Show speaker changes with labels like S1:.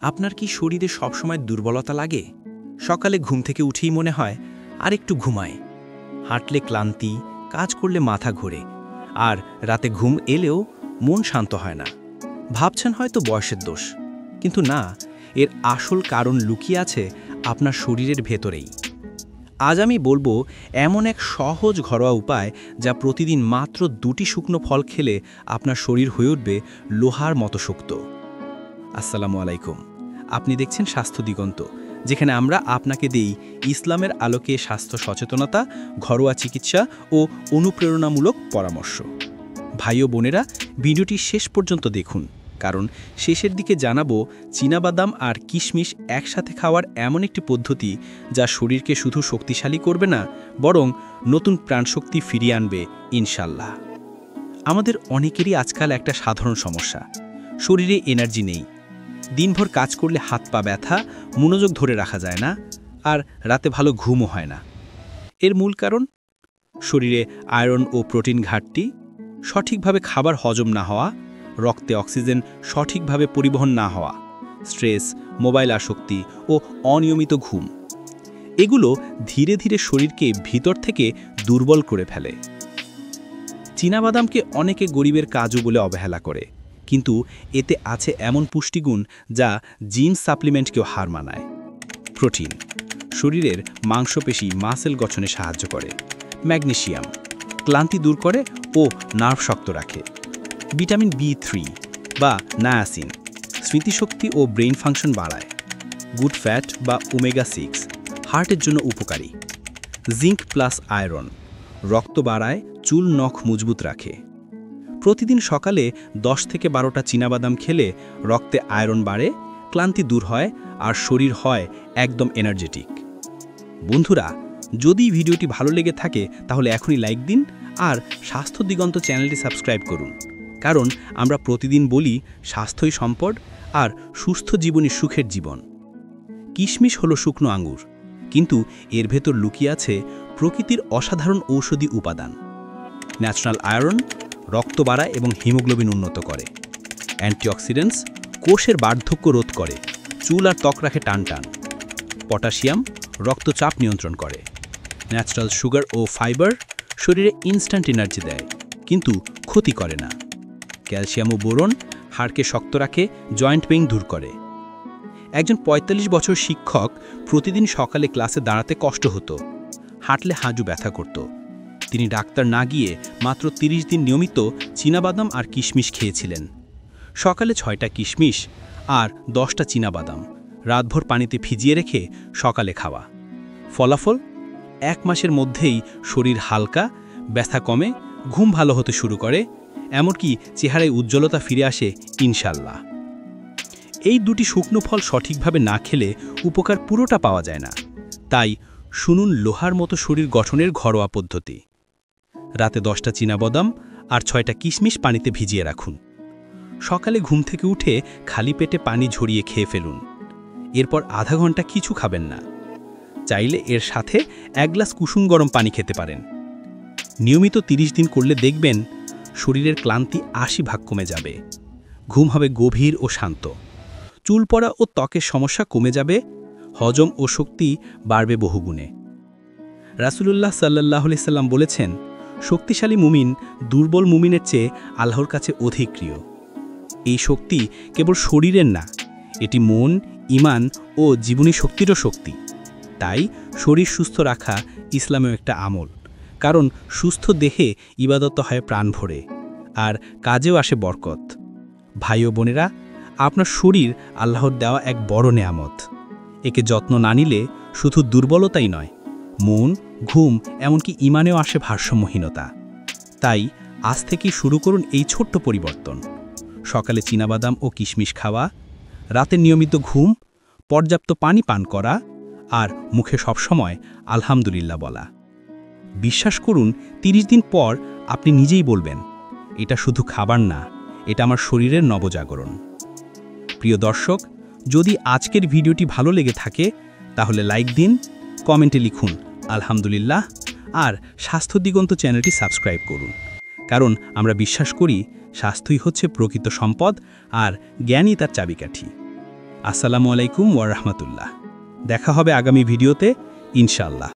S1: আপনার কি শরীরে সবসময় দুর্বলতা লাগে? সকালে ঘুম থেকে উঠেই মনে হয় আর একটু ঘুমায়, হাঁটলে ক্লান্তি, কাজ করলে মাথা ঘোরে, আর রাতে ঘুম এলেও মন শান্ত হয় না। ভাবছেন হয়তো বয়সের দোষ, কিন্তু না, এর আসল কারণ লুকিয়ে আছে আপনার শরীরের ভেতরেই। আজ আমি বলবো এমন এক সহজ ঘরোয়া উপায় যা প্রতিদিন মাত্র 2টি শুকনো ফল খেলে আপনার শরীর হয়ে উঠবে লোহার মতো শক্ত। আসসালামু আলাইকুম। আপনি দেখছেন স্বাস্থ্য দিগন্ত, যেখানে আমরা আপনাকে দেই ইসলামের আলোকে স্বাস্থ্য সচেতনতা, ঘরোয়া চিকিৎসা ও অনুপ্রেরণামূলক পরামর্শ। ভাই ও বোনেরা, ভিডিওটি শেষ পর্যন্ত দেখুন, কারণ শেষের দিকে জানাবো চীনাবাদাম আর কিশমিশ একসাথে খাওয়ার এমন একটি পদ্ধতি যা শরীরকে শুধু শক্তিশালী করবে না, বরং নতুন প্রাণশক্তি ফিরিয়ে আনবে ইনশাল্লাহ। আমাদের অনেকেরই আজকাল একটা সাধারণ সমস্যা, শরীরে এনার্জি নেই। দিনভর কাজ করলে হাত পা ব্যথা, মনোযোগ ধরে রাখা যায় না, আর রাতে ভালো ঘুমও হয় না। এর মূল কারণ শরীরে আয়রন ও প্রোটিন ঘাটতি, সঠিকভাবে খাবার হজম না হওয়া, রক্তে অক্সিজেন সঠিকভাবে পরিবহন না হওয়া, স্ট্রেস, মোবাইল আসক্তি ও অনিয়মিত ঘুম। এগুলো ধীরে ধীরে শরীরকে ভিতর থেকে দুর্বল করে ফেলে। চীনাবাদামকে অনেকে গরিবের কাজু বলে অবহেলা করে, কিন্তু এতে আছে এমন পুষ্টিগুণ যা জিম সাপ্লিমেন্টকেও হার মানায়। প্রোটিন শরীরের মাংসপেশি মাসেল গঠনে সাহায্য করে। ম্যাগনেসিয়াম ক্লান্তি দূর করে ও নার্ভ শক্ত রাখে। ভিটামিন B3 বা নায়াসিন স্মৃতিশক্তি ও ব্রেইন ফাংশন বাড়ায়। গুড ফ্যাট বা ওমেগা-6 হার্টের জন্য উপকারী। জিঙ্ক প্লাস আয়রন রক্ত বাড়ায়, চুল নখ মজবুত রাখে। প্রতিদিন সকালে 10 থেকে 12টা চীনাবাদাম খেলে রক্তে আয়রন বাড়ে, ক্লান্তি দূর হয় আর শরীর হয় একদম এনার্জেটিক। বন্ধুরা, যদি ভিডিওটি ভালো লেগে থাকে তাহলে এখনই লাইক দিন আর স্বাস্থ্য দিগন্ত চ্যানেলটি সাবস্ক্রাইব করুন, কারণ আমরা প্রতিদিন বলি স্বাস্থ্যই সম্পদ আর সুস্থ জীবনই সুখের জীবন। কিশমিশ হলো শুকনো আঙ্গুর, কিন্তু এর ভেতর লুকিয়ে আছে প্রকৃতির অসাধারণ ঔষধি উপাদান। ন্যাচারাল আয়রন রক্ত বাড়ায় এবং হিমোগ্লোবিন উন্নত করে। অ্যান্টিঅক্সিডেন্টস কোষের বার্ধক্য রোধ করে, চুল আর ত্বক রাখে টানটান। পটাশিয়াম রক্তচাপ নিয়ন্ত্রণ করে। ন্যাচারাল সুগার ও ফাইবার শরীরে ইনস্ট্যান্ট এনার্জি দেয়, কিন্তু ক্ষতি করে না। ক্যালসিয়াম ও বোরন হাড়কে শক্ত রাখে, জয়েন্ট পেইন দূর করে। একজন 45 বছর শিক্ষক প্রতিদিন সকালে ক্লাসে দাঁড়াতে কষ্ট হতো, হাঁটলে হাঁটু ব্যথা করত। তিনি ডাক্তার না গিয়ে মাত্র 30 দিন নিয়মিত চীনাবাদাম আর কিশমিশ খেয়েছিলেন। সকালে 6টা কিশমিশ আর 10টা চীনাবাদাম রাতভর পানিতে ভিজিয়ে রেখে সকালে খাওয়া। ফলাফল 1 মাসের মধ্যেই শরীর হালকা, ব্যথা কমে, ঘুম ভালো হতে শুরু করে, এমনকি চেহারায় উজ্জ্বলতা ফিরে আসে ইনশাল্লাহ। এই 2টি শুকনো ফল সঠিকভাবে না খেলে উপকার পুরোটা পাওয়া যায় না। তাই শুনুন লোহার মতো শরীর গঠনের ঘরোয়া পদ্ধতি। রাতে 10টা চীনাবাদাম আর 6টা কিশমিশ পানিতে ভিজিয়ে রাখুন। সকালে ঘুম থেকে উঠে খালি পেটে পানি ঝরিয়ে খেয়ে ফেলুন। এরপর আধা ঘন্টা কিছু খাবেন না। চাইলে এর সাথে 1 গ্লাস কুসুম গরম পানি খেতে পারেন। নিয়মিত 30 দিন করলে দেখবেন শরীরের ক্লান্তি 80% কমে যাবে। ঘুম হবে গভীর ও শান্ত। চুল পড়া ও ত্বকের সমস্যা কমে যাবে। হজম ও শক্তি বাড়বে বহুগুণে। রাসূলুল্লাহ সাল্লাল্লাহু আলাইহি সাল্লাম বলেছেন, শক্তিশালী মুমিন দুর্বল মুমিনের চেয়ে আল্লাহর কাছে অধিক প্রিয়। এই শক্তি কেবল শরীরের না, এটি মন, ঈমান ও জীবনী শক্তিরও শক্তি। তাই শরীর সুস্থ রাখা ইসলামেও একটা আমল, কারণ সুস্থ দেহে ইবাদত হয় প্রাণ ভরে, আর কাজেও আসে বরকত। ভাই ও বোনেরা, আপনার শরীর আল্লাহর দেওয়া এক বড় নেয়ামত। একে যত্ন না নিলে শুধু দুর্বলতাই নয়, মন, ঘুম, এমনকি ঈমানেও আসে ভারসাম্যহীনতা। তাই আজ থেকেই শুরু করুন এই ছোট্ট পরিবর্তন। সকালে চীনাবাদাম ও কিশমিশ খাওয়া, রাতে নিয়মিত ঘুম, পর্যাপ্ত পানি পান করা, আর মুখে সবসময় আলহামদুলিল্লাহ বলা। বিশ্বাস করুন, 30 দিন পর আপনি নিজেই বলবেন, এটা শুধু খাবার না, এটা আমার শরীরের নবজাগরণ। প্রিয় দর্শক, যদি আজকের ভিডিওটি ভালো লেগে থাকে তাহলে লাইক দিন, কমেন্টে লিখুন আলহামদুলিল্লাহ, আর স্বাস্থ্য দিগন্ত চ্যানেলটি সাবস্ক্রাইব করুন, কারণ আমরা বিশ্বাস করি স্বাস্থ্যই হচ্ছে প্রকৃত সম্পদ আর জ্ঞানই তার চাবিকাঠি। আসসালামু আলাইকুম ওয়া রাহমাতুল্লাহ। দেখা হবে আগামী ভিডিওতে ইনশাআল্লাহ।